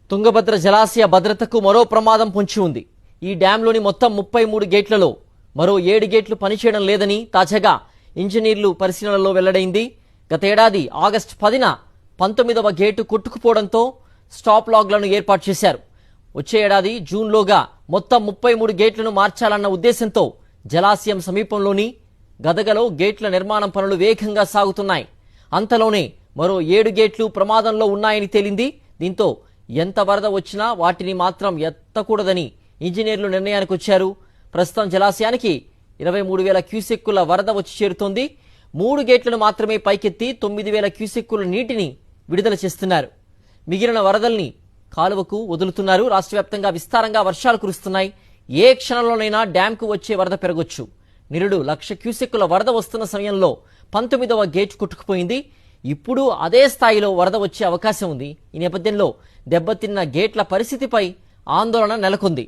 తుంగభద్ర జలాశయ భద్రతకు మరో ప్రమాదం పొంచి ఉంది. ఈ డ్యాంలోని మొత్తం 33 గేట్లలో మరో 7 గేట్లు పనిచేయడం లేదని తాజాగా ఇంజనీర్లు పరిశీలనలో వెల్లడైంది. గత ఏడాది ఆగస్టు 10న 19వ గేటు కొట్టుకుపోవడంతో స్టాప్ లాగ్లను ఏర్పాటు చేశారు. వచ్చే ఏడాది జూన్లోగా మొత్తం 33 గేట్లను మార్చాలన్న ఉద్దేశంతో జలాశయం సమీపంలోని గదగలో గేట్ల నిర్మాణం పనులు వేగంగా సాగుతున్నాయి. అంతలోనే మరో 7 గేట్లు ప్రమాదంలో ఉన్నాయని తేలింది. దీంతో ఎంత వరద వచ్చినా వాటిని మాత్రం ఎత్తకూడదని ఇంజనీర్లు నిర్ణయానికి వచ్చారు. ప్రస్తుతం జలాశయానికి 23,000 క్యూసెక్కుల వరద వచ్చి చేరుతోంది. 3 గేట్లను మాత్రమే పైకెత్తి 9,000 క్యూసెక్కుల నీటిని విడుదల చేస్తున్నారు. మిగిలిన వరదల్ని కాలువకు వదులుతున్నారు. రాష్ట్ర వ్యాప్తంగా విస్తారంగా వర్షాలు కురుస్తున్నాయి. ఏ క్షణంలోనైనా డ్యాంకు వచ్చే వరద పెరగొచ్చు. నిరుడు 1,00,000 క్యూసెక్కుల వరద వస్తున్న సమయంలో 19వ గేట్ కొట్టుకుపోయింది. ఇప్పుడు అదే స్థాయిలో వరద వచ్చే అవకాశం ఉంది. ఈ నేపథ్యంలో దెబ్బతిన్న గేట్ల పరిస్థితిపై ఆందోళన నెలకొంది.